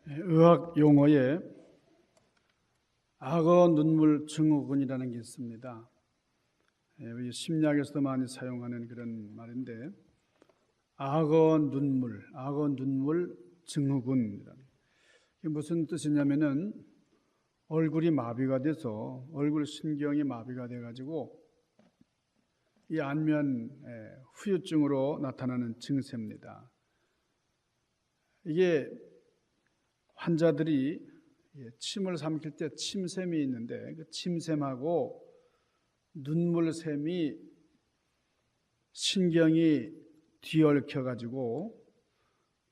의학 용어에 악어 눈물 증후군이라는 게 있습니다. 우리 심리학에서도 많이 사용하는 그런 말인데, 악어 눈물 증후군. 이게 무슨 뜻이냐면은 얼굴이 마비가 돼서 얼굴 신경이 마비가 돼가지고 이 안면 후유증으로 나타나는 증세입니다. 이게 환자들이 침을 삼킬 때 침샘이 있는데 그 침샘하고 눈물샘이 신경이 뒤얽혀 가지고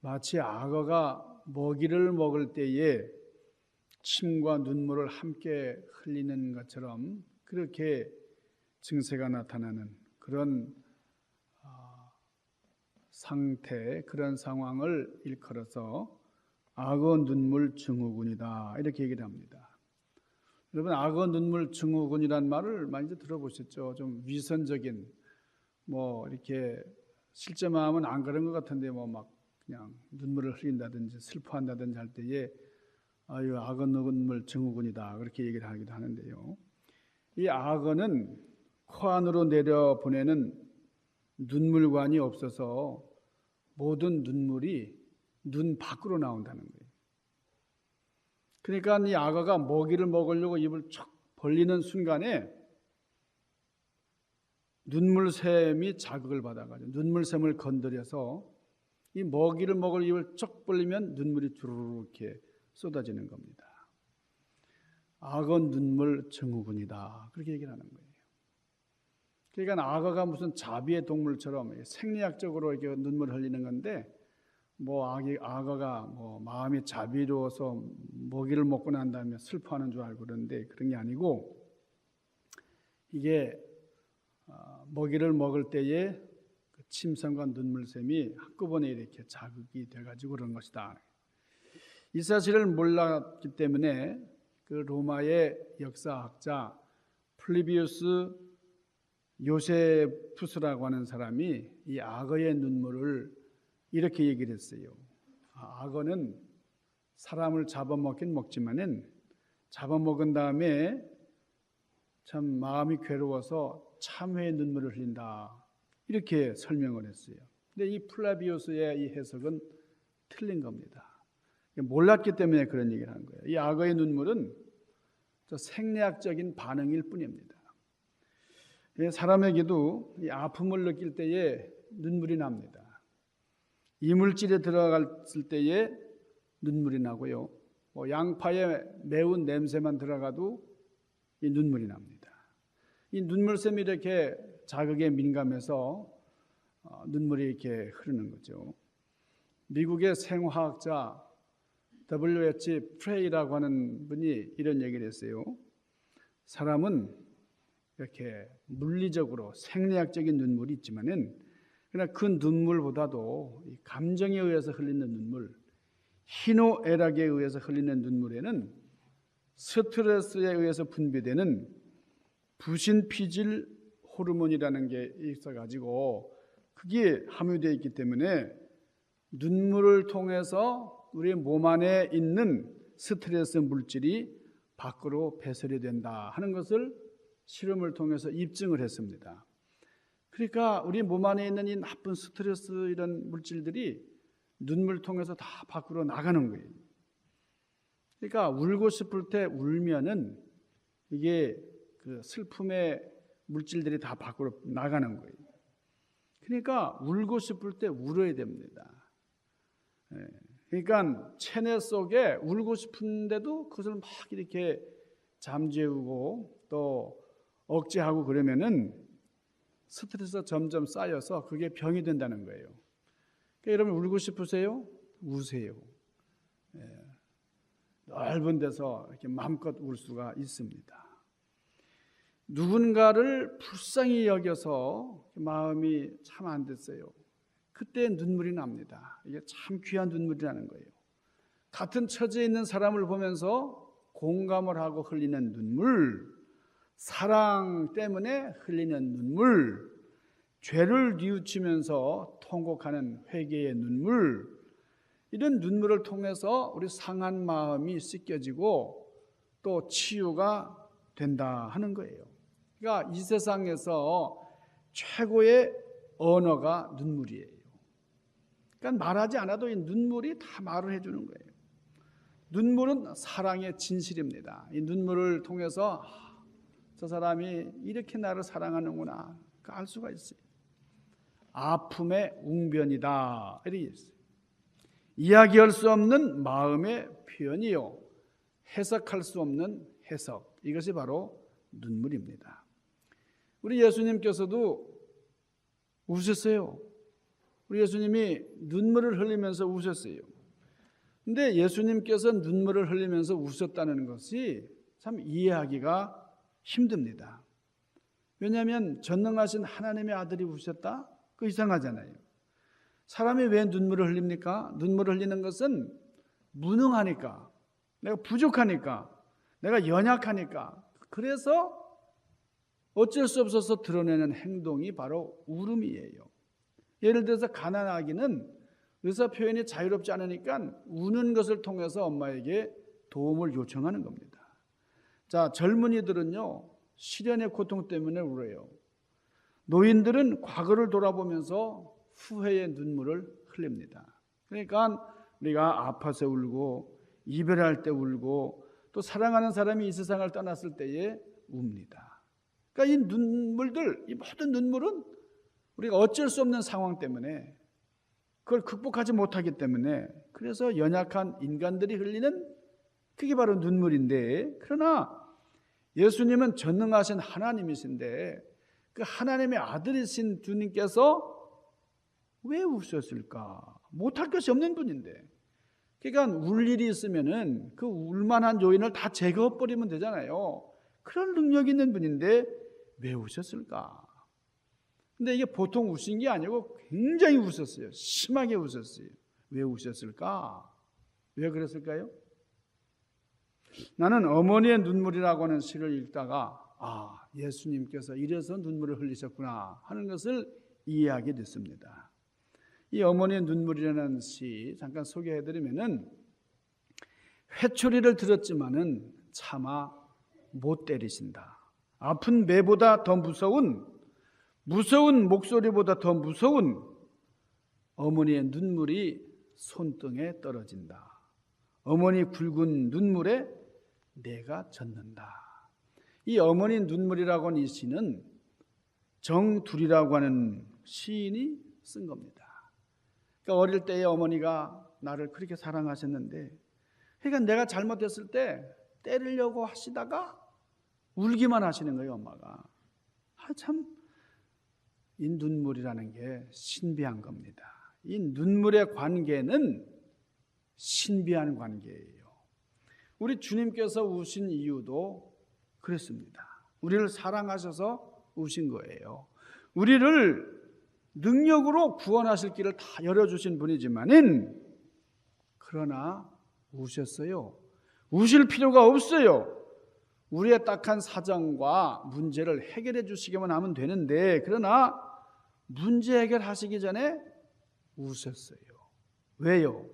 마치 악어가 먹이를 먹을 때에 침과 눈물을 함께 흘리는 것처럼 그렇게 증세가 나타나는 그런 상태, 그런 상황을 일컬어서 악어 눈물 증후군이다 이렇게 얘기를 합니다. 여러분, 악어 눈물 증후군이란 말을 많이 들어보셨죠? 좀 위선적인, 이렇게 실제 마음은 안 그런 것 같은데 막 그냥 눈물을 흘린다든지 슬퍼한다든지 할 때에 아유, 악어 눈물 증후군이다 그렇게 얘기를 하기도 하는데요. 이 악어는 코 안으로 내려 보내는 눈물관이 없어서 모든 눈물이 눈 밖으로 나온다는 거예요. 그러니까 이 악어가 먹이를 먹으려고 입을 척 벌리는 순간에 눈물샘이 자극을 받아가지고 눈물샘을 건드려서 이 먹이를 먹을 입을 쩍 벌리면 눈물이 주르르 이렇게 쏟아지는 겁니다. 악어 눈물 증후군이다 그렇게 얘기를 하는 거예요. 그러니까 악어가 무슨 자비의 동물처럼 생리학적으로 이렇게 눈물을 흘리는 건데 악어가 마음이 자비로워서 먹이를 먹고 난 다음에 슬퍼하는 줄 알고 그러는데 그런 게 아니고 이게 먹이를 먹을 때에 그 침샘과 눈물샘이 한꺼번에 이렇게 자극이 돼가지고 그런 것이다. 이 사실을 몰랐기 때문에 그 로마의 역사학자 플리비우스 요세푸스라고 하는 사람이 이 악어의 눈물을 이렇게 얘기를 했어요. 악어는 사람을 잡아먹긴 먹지만은 잡아먹은 다음에 참 마음이 괴로워서 참회의 눈물을 흘린다 이렇게 설명을 했어요. 근데 이 플라비우스의 이 해석은 틀린 겁니다. 몰랐기 때문에 그런 얘기를 하는 거예요. 이 악어의 눈물은 생리학적인 반응일 뿐입니다. 사람에게도 이 아픔을 느낄 때에 눈물이 납니다. 이물질에 들어갔을 때에 눈물이 나고요. 양파에 매운 냄새만 들어가도 이 눈물이 납니다. 이 눈물샘이 이렇게 자극에 민감해서 눈물이 이렇게 흐르는 거죠. 미국의 생화학자 W.H. 프레이라고 하는 분이 이런 얘기를 했어요. 사람은 이렇게 물리적으로 생리학적인 눈물이 있지만은 그러나 그 눈물보다도 감정에 의해서 흘리는 눈물, 희노애락에 의해서 흘리는 눈물에는 스트레스에 의해서 분비되는 부신피질 호르몬이라는 게 있어가지고 그게 함유되어 있기 때문에 눈물을 통해서 우리 몸 안에 있는 스트레스 물질이 밖으로 배설이 된다 하는 것을 실험을 통해서 입증을 했습니다. 그러니까 우리 몸 안에 있는 이 나쁜 스트레스 이런 물질들이 눈물 통해서 다 밖으로 나가는 거예요. 그러니까 울고 싶을 때 울면은 이게 그 슬픔의 물질들이 다 밖으로 나가는 거예요. 그러니까 울고 싶을 때 울어야 됩니다. 그러니까 체내 속에 울고 싶은데도 그것을 막 이렇게 잠재우고 또 억제하고 그러면은 스트레스가 점점 쌓여서 그게 병이 된다는 거예요. 그러니까 여러분 울고 싶으세요? 우세요. 넓은 데서 이렇게 마음껏 울 수가 있습니다. 누군가를 불쌍히 여겨서 마음이 참 안 됐어요. 그때 눈물이 납니다. 이게 참 귀한 눈물이라는 거예요. 같은 처지에 있는 사람을 보면서 공감을 하고 흘리는 눈물, 사랑 때문에 흘리는 눈물, 죄를 뉘우치면서 통곡하는 회개의 눈물, 이런 눈물을 통해서 우리 상한 마음이 씻겨지고 또 치유가 된다 하는 거예요. 그러니까 이 세상에서 최고의 언어가 눈물이에요. 그러니까 말하지 않아도 이 눈물이 다 말을 해주는 거예요. 눈물은 사랑의 진실입니다. 이 눈물을 통해서 저 사람이 이렇게 나를 사랑하는구나 알 수가 있어요. 아픔의 웅변이다 이렇게 있어요. 이야기할 수 없는 마음의 표현이요, 해석할 수 없는 해석, 이것이 바로 눈물입니다. 우리 예수님께서도 우셨어요. 우리 예수님이 눈물을 흘리면서 우셨어요. 근데 예수님께서 눈물을 흘리면서 우셨다는 것이 참 이해하기가 힘듭니다. 왜냐하면 전능하신 하나님의 아들이 우셨다? 그거 이상하잖아요. 사람이 왜 눈물을 흘립니까? 눈물을 흘리는 것은 무능하니까, 내가 부족하니까, 내가 연약하니까, 그래서 어쩔 수 없어서 드러내는 행동이 바로 울음이에요. 예를 들어서 가난아기는 의사 표현이 자유롭지 않으니까 우는 것을 통해서 엄마에게 도움을 요청하는 겁니다. 자, 젊은이들은요, 시련의 고통 때문에 울어요. 노인들은 과거를 돌아보면서 후회의 눈물을 흘립니다. 그러니까 우리가 아파서 울고, 이별할 때 울고, 또 사랑하는 사람이 이 세상을 떠났을 때에 웁니다. 그러니까 이 눈물들, 이 모든 눈물은 우리가 어쩔 수 없는 상황 때문에, 그걸 극복하지 못하기 때문에, 그래서 연약한 인간들이 흘리는 그게 바로 눈물인데, 그러나 예수님은 전능하신 하나님이신데 그 하나님의 아들이신 주님께서 왜 우셨을까? 못할 것이 없는 분인데, 그러니까 울 일이 있으면은 그 울만한 요인을 다 제거해버리면 되잖아요. 그런 능력이 있는 분인데 왜 우셨을까? 근데 이게 보통 우신 게 아니고 굉장히 우셨어요. 심하게 우셨어요. 왜 우셨을까? 왜 그랬을까요? 나는 어머니의 눈물이라고 하는 시를 읽다가 예수님께서 이래서 눈물을 흘리셨구나 하는 것을 이해하게 됐습니다. 이 어머니의 눈물이라는 시 잠깐 소개해드리면은, 회초리를 들었지만은 차마 못 때리신다. 아픈 매보다 더 무서운 목소리보다 더 무서운 어머니의 눈물이 손등에 떨어진다. 어머니 굵은 눈물에 내가 젖는다. 이 어머니 눈물이라고 하는 이 시는 정둘이라고 하는 시인이 쓴 겁니다. 그러니까 어릴 때의 어머니가 나를 그렇게 사랑하셨는데, 그러니까 내가 잘못했을 때 때리려고 하시다가 울기만 하시는 거예요, 엄마가. 참, 이 눈물이라는 게 신비한 겁니다. 이 눈물의 관계는 신비한 관계예요. 우리 주님께서 우신 이유도 그렇습니다. 우리를 사랑하셔서 우신 거예요. 우리를 능력으로 구원하실 길을 다 열어주신 분이지만은, 그러나 우셨어요. 우실 필요가 없어요. 우리의 딱한 사정과 문제를 해결해 주시기만 하면 되는데, 그러나 문제 해결하시기 전에 우셨어요. 왜요?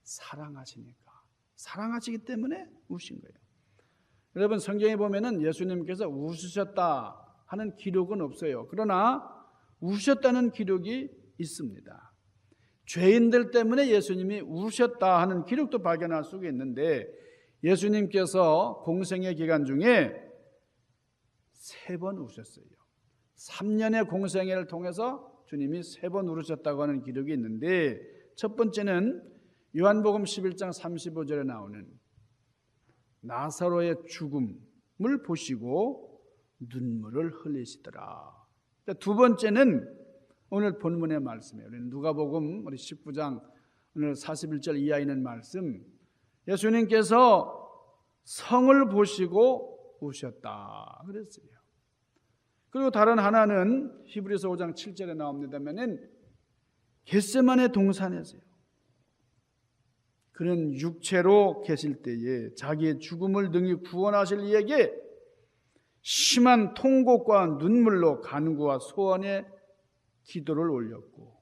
사랑하시니까. 사랑하시기 때문에 우신 거예요. 여러분, 성경에 보면은 예수님께서 우셨다 하는 기록은 없어요. 그러나 우셨다는 기록이 있습니다. 죄인들 때문에 예수님이 우셨다 하는 기록도 발견할 수가 있는데, 예수님께서 공생의 기간 중에 3번 우셨어요. 3년의 공생애를 통해서 주님이 3번 울으셨다고 하는 기록이 있는데, 첫 번째는 요한복음 11장 35절에 나오는 나사로의 죽음을 보시고 눈물을 흘리시더라. 두 번째는 오늘 본문의 말씀이에요. 우리는 누가복음 우리 19장 오늘 41절 이하에 있는 말씀, 예수님께서 성을 보시고 우셨다 그랬어요. 그리고 다른 하나는 히브리서 5장 7절에 나옵니다만은 겟세마네 동산에서요. 그는 육체로 계실 때에 자기의 죽음을 능히 구원하실 이에게 심한 통곡과 눈물로 간구와 소원의 기도를 올렸고,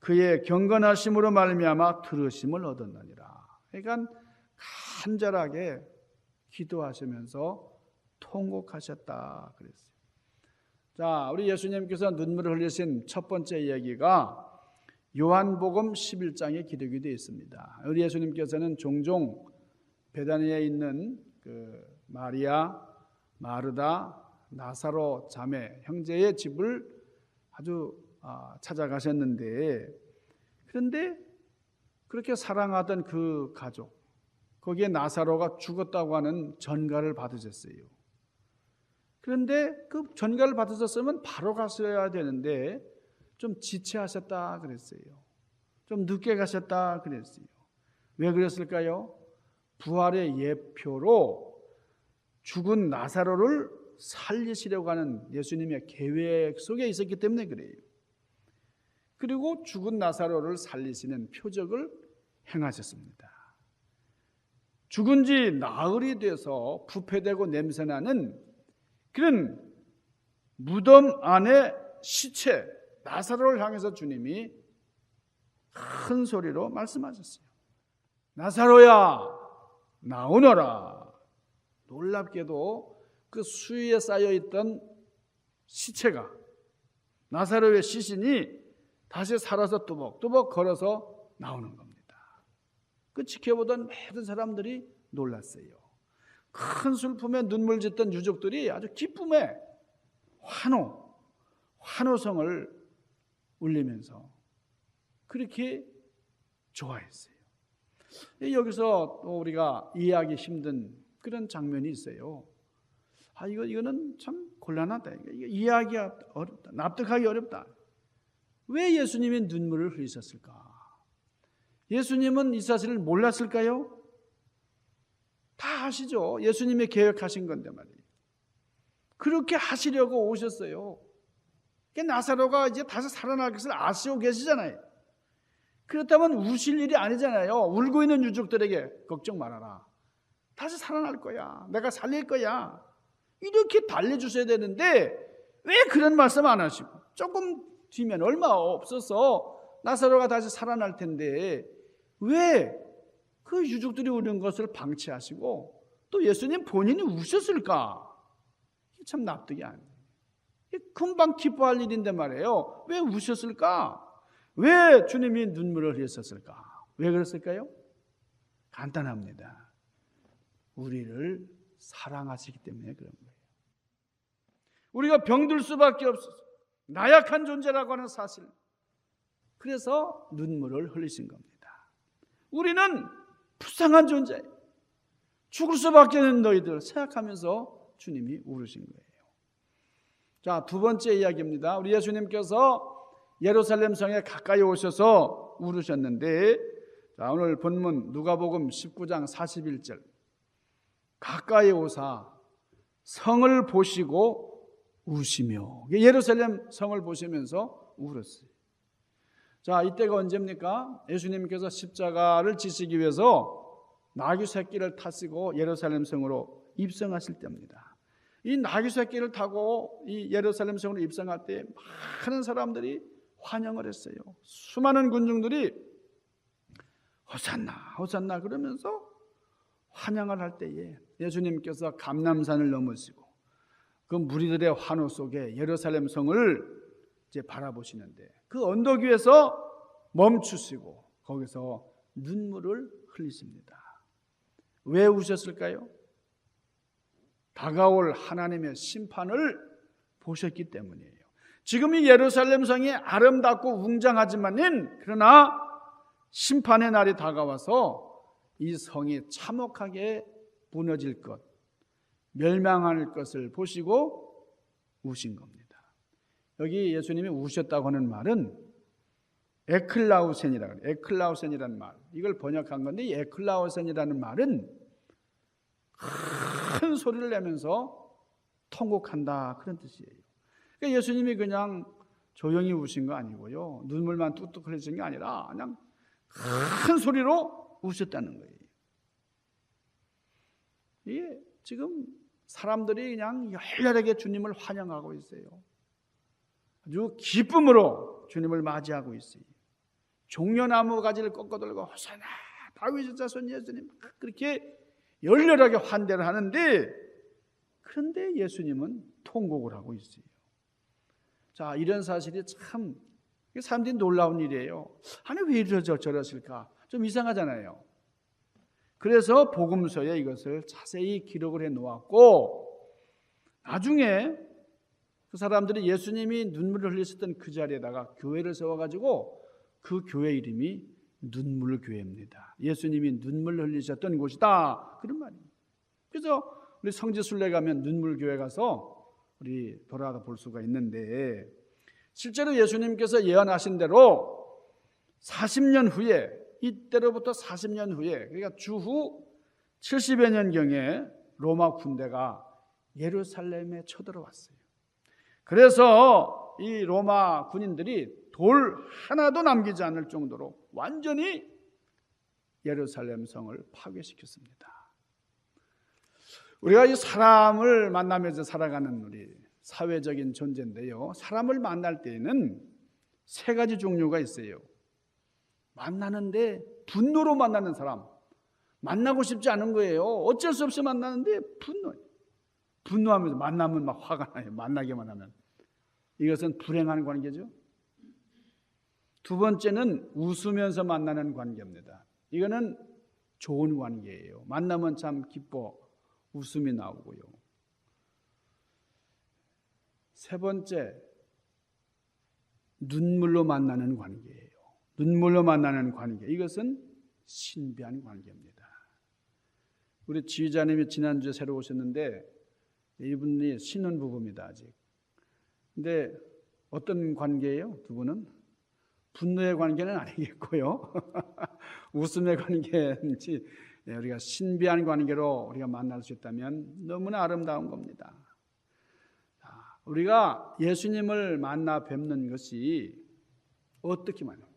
그의 경건하심으로 말미암아 들으심을 얻었느니라. 그러니까 간절하게 기도하시면서 통곡하셨다 그랬어요. 자, 우리 예수님께서 눈물을 흘리신 첫 번째 이야기가 요한복음 11장에 기록이 되어 있습니다. 우리 예수님께서는 종종 베다니에 있는 그 마리아, 마르다, 나사로 자매 형제의 집을 아주 찾아가셨는데, 그런데 그렇게 사랑하던 그 가족, 거기에 나사로가 죽었다고 하는 전가를 받으셨어요. 그런데 그 전가를 받으셨으면 바로 갔어야 되는데 좀 지체하셨다 그랬어요. 좀 늦게 가셨다 그랬어요. 왜 그랬을까요? 부활의 예표로 죽은 나사로를 살리시려고 하는 예수님의 계획 속에 있었기 때문에 그래요. 그리고 죽은 나사로를 살리시는 표적을 행하셨습니다. 죽은 지 나흘이 돼서 부패되고 냄새나는 그런 무덤 안에 시체 나사로를 향해서 주님이 큰 소리로 말씀하셨어요. 나사로야, 나오너라. 놀랍게도 그 수위에 쌓여있던 시체가, 나사로의 시신이 다시 살아서 뚜벅뚜벅 걸어서 나오는 겁니다. 그 지켜보던 모든 사람들이 놀랐어요. 큰 슬픔에 눈물 짓던 유족들이 아주 기쁨에 환호성을 울리면서 그렇게 좋아했어요. 여기서 또 우리가 이해하기 힘든 그런 장면이 있어요. 이거는 참 곤란하다. 이해하기 어렵다. 납득하기 어렵다. 왜 예수님이 눈물을 흘리셨을까? 예수님은 이 사실을 몰랐을까요? 다 아시죠. 예수님이 계획하신 건데 말이에요. 그렇게 하시려고 오셨어요. 나사로가 이제 다시 살아날 것을 아시고 계시잖아요. 그렇다면 우실 일이 아니잖아요. 울고 있는 유족들에게 걱정 말아라. 다시 살아날 거야. 내가 살릴 거야. 이렇게 달래주셔야 되는데 왜 그런 말씀 안 하시고 조금 뒤면 얼마 없어서 나사로가 다시 살아날 텐데 왜 그 유족들이 우는 것을 방치하시고 또 예수님 본인이 우셨을까? 참 납득이 안 돼요. 금방 기뻐할 일인데 말이에요. 왜 우셨을까? 왜 주님이 눈물을 흘렸을까? 왜 그랬을까요? 간단합니다. 우리를 사랑하시기 때문에 그런 거예요. 우리가 병들 수밖에 없어서 나약한 존재라고 하는 사실, 그래서 눈물을 흘리신 겁니다. 우리는 불쌍한 존재, 죽을 수밖에 없는 너희들 생각하면서 주님이 울으신 거예요. 자, 두 번째 이야기입니다. 우리 예수님께서 예루살렘 성에 가까이 오셔서 울으셨는데, 자, 오늘 본문 누가복음 19장 41절, 가까이 오사 성을 보시고 우시며, 예루살렘 성을 보시면서 울었어요. 자, 이때가 언제입니까? 예수님께서 십자가를 지시기 위해서 나귀 새끼를 타시고 예루살렘 성으로 입성하실 때입니다. 이 나귀 새끼를 타고 이 예루살렘 성으로 입성할 때 많은 사람들이 환영을 했어요. 수많은 군중들이 호산나 호산나 그러면서 환영을 할 때에 예수님께서 감람산을 넘으시고 그 무리들의 환호 속에 예루살렘 성을 이제 바라보시는데 그 언덕 위에서 멈추시고 거기서 눈물을 흘리십니다. 왜 우셨을까요? 다가올 하나님의 심판을 보셨기 때문이에요. 지금 이 예루살렘 성이 아름답고 웅장하지만은 그러나 심판의 날이 다가와서 이 성이 참혹하게 무너질 것, 멸망할 것을 보시고 우신 겁니다. 여기 예수님이 우셨다고 하는 말은 에클라우센이라고 해요. 에클라우센이라는 말, 이걸 번역한 건데 이 에클라우센이라는 말은 큰 소리를 내면서 통곡한다 그런 뜻이에요. 그러니까 예수님이 그냥 조용히 우신 거 아니고요, 눈물만 뚝뚝 흘리신 게 아니라 그냥 큰 소리로 우셨다는 거예요. 이게 지금 사람들이 그냥 열렬하게 주님을 환영하고 있어요. 아주 기쁨으로 주님을 맞이하고 있어요. 종려나무 가지를 꺾어들고 호산나 다윗의 자손 예수님 그렇게 열렬하게 환대를 하는데, 그런데 예수님은 통곡을 하고 있어요. 자, 이런 사실이 참 사람들이 놀라운 일이에요. 아니 왜 저러실까? 좀 이상하잖아요. 그래서 복음서에 이것을 자세히 기록을 해 놓았고, 나중에 그 사람들이 예수님이 눈물을 흘리셨던 그 자리에다가 교회를 세워가지고 그 교회 이름이 눈물 교회입니다. 예수님이 눈물을 흘리셨던 곳이다, 그런 말입니다. 그래서 우리 성지순례 가면 눈물 교회 가서 우리 돌아다 볼 수가 있는데, 실제로 예수님께서 예언하신 대로 40년 후에, 이때로부터 40년 후에, 그러니까 주후 70여 년경에 로마 군대가 예루살렘에 쳐들어왔어요. 그래서 이 로마 군인들이 돌 하나도 남기지 않을 정도로 완전히 예루살렘 성을 파괴시켰습니다. 우리가 이 사람을 만나면서 살아가는 우리 사회적인 존재인데요, 사람을 만날 때에는 세 가지 종류가 있어요. 만나는데 분노로 만나는 사람, 만나고 싶지 않은 거예요. 어쩔 수 없이 만나는데 분노하면서 만나면 막 화가 나요. 만나기만 하면. 이것은 불행한 관계죠. 두 번째는 웃으면서 만나는 관계입니다. 이거는 좋은 관계예요. 만나면 참 기뻐 웃음이 나오고요. 세 번째, 눈물로 만나는 관계예요. 눈물로 만나는 관계, 이것은 신비한 관계입니다. 우리 지휘자님이 지난주에 새로 오셨는데 이분이 신혼부부입니다. 아직. 근데 어떤 관계예요? 두 분은? 분노의 관계는 아니겠고요. 웃음의 관계인지, 우리가 신비한 관계로 우리가 만날 수 있다면 너무나 아름다운 겁니다. 우리가 예수님을 만나 뵙는 것이 어떻게 만나요?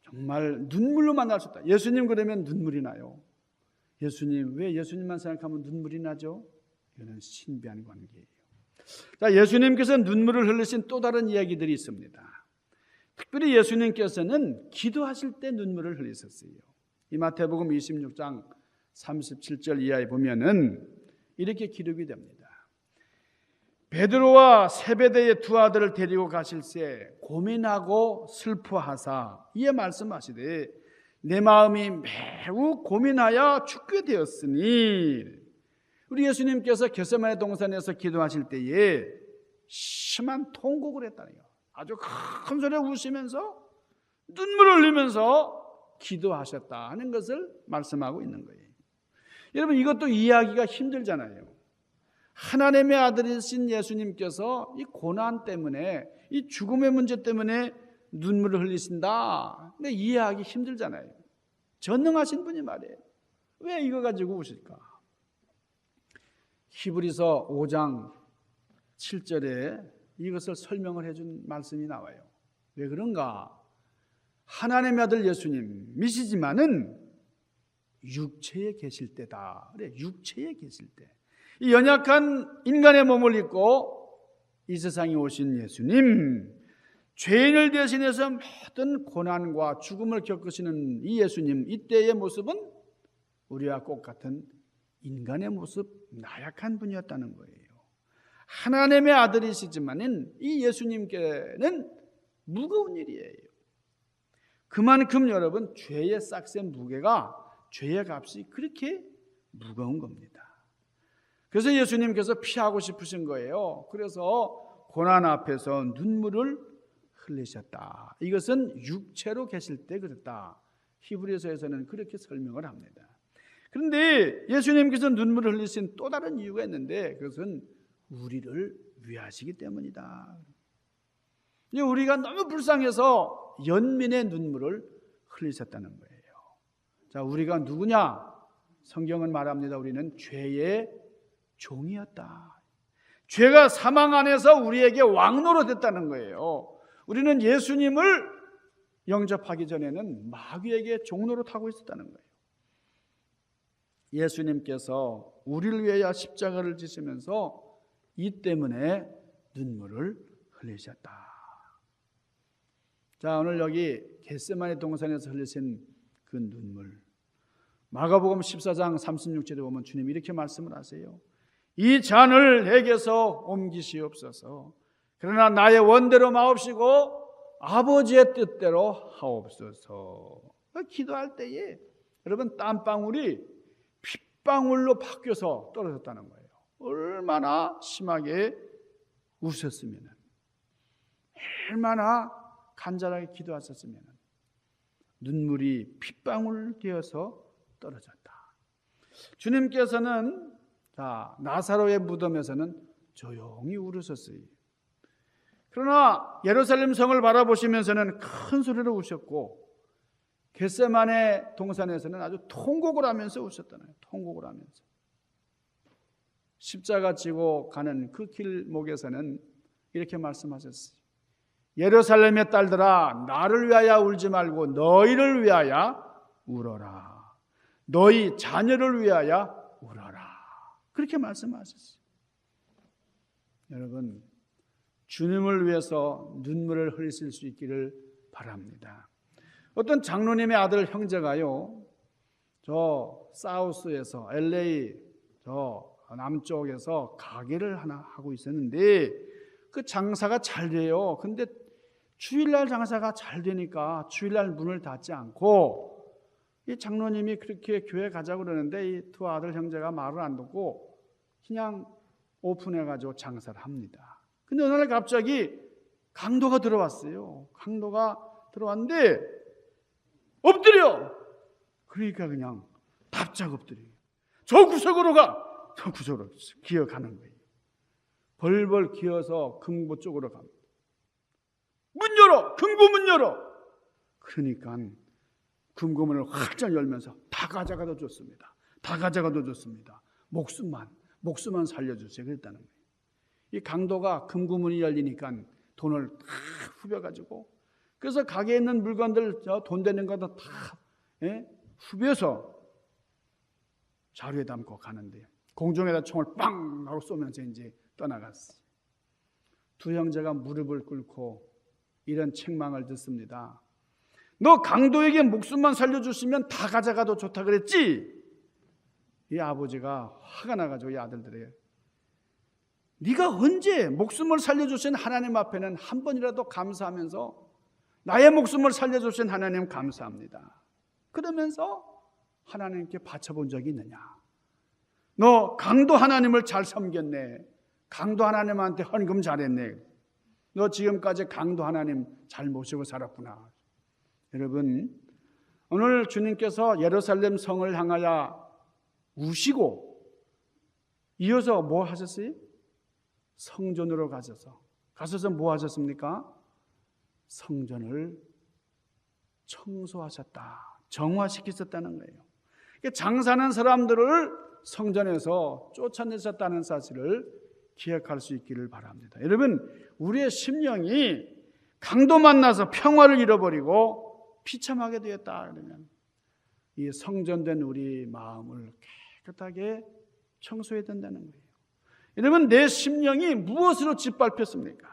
정말 눈물로 만날 수 있다. 예수님 그러면 눈물이 나요. 예수님, 왜 예수님만 생각하면 눈물이 나죠? 이거는 신비한 관계예요. 자, 예수님께서 눈물을 흘리신 또 다른 이야기들이 있습니다. 특별히 예수님께서는 기도하실 때 눈물을 흘리셨어요. 이 마태복음 26장 37절 이하에 보면은 이렇게 기록이 됩니다. 베드로와 세베대의 두 아들을 데리고 가실새 고민하고 슬퍼하사 이에 말씀하시되 내 마음이 매우 고민하여 죽게 되었으니, 우리 예수님께서 겟세마네 동산에서 기도하실 때에 심한 통곡을 했다는 거예요. 아주 큰 소리에 우시면서 눈물을 흘리면서 기도하셨다는 것을 말씀하고 있는 거예요. 여러분, 이것도 이해하기가 힘들잖아요. 하나님의 아들이신 예수님께서 이 고난 때문에, 이 죽음의 문제 때문에 눈물을 흘리신다. 근데 이해하기 힘들잖아요. 전능하신 분이 말이에요. 왜 이거 가지고 우실까? 히브리서 5장 7절에 이것을 설명을 해준 말씀이 나와요. 왜 그런가? 하나님의 아들 예수님이시지만은 육체에 계실 때다. 그래, 육체에 계실 때. 이 연약한 인간의 몸을 입고 이 세상에 오신 예수님, 죄인을 대신해서 모든 고난과 죽음을 겪으시는 이 예수님, 이때의 모습은 우리와 똑같은 인간의 모습, 나약한 분이었다는 거예요. 하나님의 아들이시지만은 이 예수님께는 무거운 일이에요. 그만큼 여러분, 죄의 싹새 무게가, 죄의 값이 그렇게 무거운 겁니다. 그래서 예수님께서 피하고 싶으신 거예요. 그래서 고난 앞에서 눈물을 흘리셨다. 이것은 육체로 계실 때 그랬다. 히브리서에서는 그렇게 설명을 합니다. 그런데 예수님께서 눈물을 흘리신 또 다른 이유가 있는데, 그것은 우리를 위하시기 때문이다. 우리가 너무 불쌍해서 연민의 눈물을 흘리셨다는 거예요. 자, 우리가 누구냐? 성경은 말합니다. 우리는 죄의 종이었다. 죄가 사망 안에서 우리에게 왕노로 됐다는 거예요. 우리는 예수님을 영접하기 전에는 마귀에게 종노로 타고 있었다는 거예요. 예수님께서 우리를 위하여 십자가를 지시면서 이 때문에 눈물을 흘리셨다. 자, 오늘 여기 겟세마네 동산에서 흘리신 그 눈물, 마가복음 14장 36절에 보면 주님이 이렇게 말씀을 하세요. 이 잔을 내게서 옮기시옵소서. 그러나 나의 원대로 마옵시고 아버지의 뜻대로 하옵소서. 기도할 때에 여러분 땀방울이 핏방울로 바뀌어서 떨어졌다는 거예요. 얼마나 심하게 우셨으면, 얼마나 간절하게 기도하셨으면 눈물이 핏방울 되어서 떨어졌다. 주님께서는 나사로의 무덤에서는 조용히 울으셨어요. 그러나 예루살렘 성을 바라보시면서는 큰 소리로 우셨고, 겟세마네 동산에서는 아주 통곡을 하면서 우셨잖아요. 통곡을 하면서. 십자가 지고 가는 그 길목에서는 이렇게 말씀하셨어요. 예루살렘의 딸들아, 나를 위하여 울지 말고 너희를 위하여 울어라. 너희 자녀를 위하여 울어라. 그렇게 말씀하셨어요. 여러분, 주님을 위해서 눈물을 흘리실 수 있기를 바랍니다. 어떤 장로님의 아들 형제가요, 저 사우스에서 LA 저 남쪽에서 가게를 하나 하고 있었는데 그 장사가 잘 돼요. 근데 주일날 장사가 잘 되니까 주일날 문을 닫지 않고, 이 장로님이 그렇게 교회 가자고 그러는데 이 두 아들 형제가 말을 안 듣고 그냥 오픈해가지고 장사를 합니다. 근데 어느 날 갑자기 강도가 들어왔어요. 강도가 들어왔는데 엎드려! 그러니까 그냥 답작 엎드려요. 저 구석으로 가! 저 구석으로 기어가는 거예요. 벌벌 기어서 금고 쪽으로 갑니다. 문 열어! 금고 문 열어! 그러니까 금고문을 활짝 열면서 다 가져가도 좋습니다. 다 가져가도 좋습니다. 목숨만 살려주세요. 그랬다는 거예요. 이 강도가 금고문이 열리니까 돈을 다 후벼가지고, 그래서 가게에 있는 물건들, 돈 되는 것도 다 후벼서 자루에 담고 가는데 공중에다 총을 빵 하고 쏘면서 이제 떠나갔어요. 두 형제가 무릎을 꿇고 이런 책망을 듣습니다. 너 강도에게 목숨만 살려주시면 다 가져가도 좋다 그랬지? 이 아버지가 화가 나가지고 이 아들들에게, 네가 언제 목숨을 살려주신 하나님 앞에는 한 번이라도 감사하면서 나의 목숨을 살려주신 하나님 감사합니다, 그러면서 하나님께 바쳐본 적이 있느냐? 너 강도 하나님을 잘 섬겼네. 강도 하나님한테 헌금 잘했네. 너 지금까지 강도 하나님 잘 모시고 살았구나. 여러분, 오늘 주님께서 예루살렘 성을 향하여 우시고 이어서 뭐 하셨어요? 성전으로 가셔서 뭐 하셨습니까? 성전을 청소하셨다, 정화시키셨다는 거예요. 장사하는 사람들을 성전에서 쫓아내셨다는 사실을 기억할 수 있기를 바랍니다. 여러분, 우리의 심령이 강도 만나서 평화를 잃어버리고 비참하게 되었다 그러면 이 성전된 우리 마음을 깨끗하게 청소해야 된다는 거예요. 여러분, 내 심령이 무엇으로 짓밟혔습니까?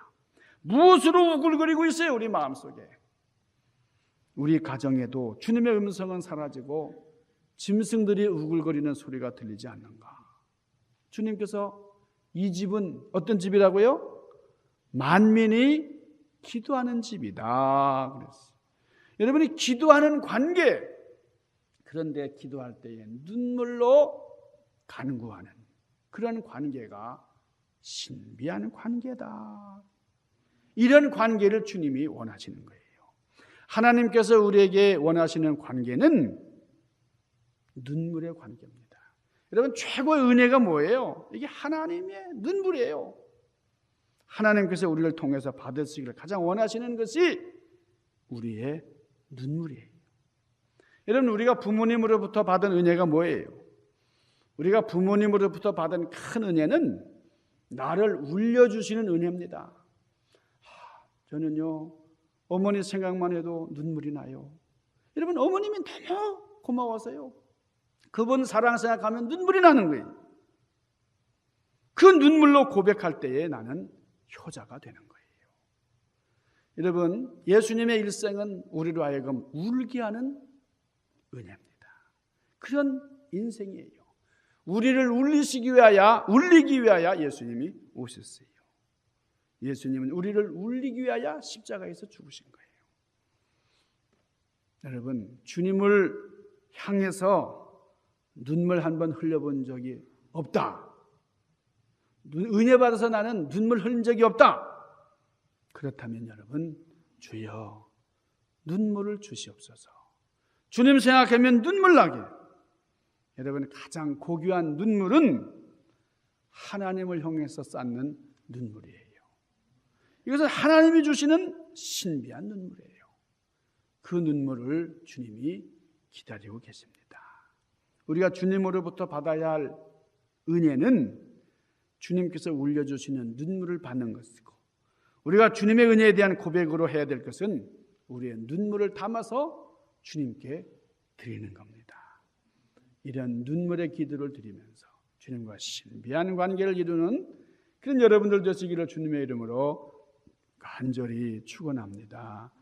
무엇으로 우글거리고 있어요? 우리 마음속에. 우리 가정에도 주님의 음성은 사라지고 짐승들이 우글거리는 소리가 들리지 않는가? 주님께서 이 집은 어떤 집이라고요? 만민이 기도하는 집이다 그랬어요. 여러분이 기도하는 관계, 그런데 기도할 때에 눈물로 간구하는 그런 관계가 신비한 관계다. 이런 관계를 주님이 원하시는 거예요. 하나님께서 우리에게 원하시는 관계는 눈물의 관계입니다. 여러분, 최고의 은혜가 뭐예요? 이게 하나님의 눈물이에요. 하나님께서 우리를 통해서 받으시기를 가장 원하시는 것이 우리의 눈물이에요. 여러분, 우리가 부모님으로부터 받은 은혜가 뭐예요? 우리가 부모님으로부터 받은 큰 은혜는 나를 울려주시는 은혜입니다. 저는요, 어머니 생각만 해도 눈물이 나요. 여러분, 어머님이 너무 고마워서요, 그분 사랑 생각하면 눈물이 나는 거예요. 그 눈물로 고백할 때에 나는 효자가 되는 거예요. 여러분, 예수님의 일생은 우리로 하여금 울게 하는 은혜입니다. 그런 인생이에요. 우리를 울리기 위하여 예수님이 오셨어요. 예수님은 우리를 울리기 위하여 십자가에서 죽으신 거예요. 여러분, 주님을 향해서 눈물 한 번 흘려본 적이 없다. 은혜 받아서 나는 눈물 흘린 적이 없다. 그렇다면 여러분, 주여 눈물을 주시옵소서. 주님 생각하면 눈물 나게. 여러분, 가장 고귀한 눈물은 하나님을 향해서 쌓는 눈물이에요. 이것은 하나님이 주시는 신비한 눈물이에요. 그 눈물을 주님이 기다리고 계십니다. 우리가 주님으로부터 받아야 할 은혜는 주님께서 울려주시는 눈물을 받는 것이고, 우리가 주님의 은혜에 대한 고백으로 해야 될 것은 우리의 눈물을 담아서 주님께 드리는 겁니다. 이런 눈물의 기도를 드리면서 주님과 신비한 관계를 이루는 그런 여러분들 되시기를 주님의 이름으로 간절히 축원합니다.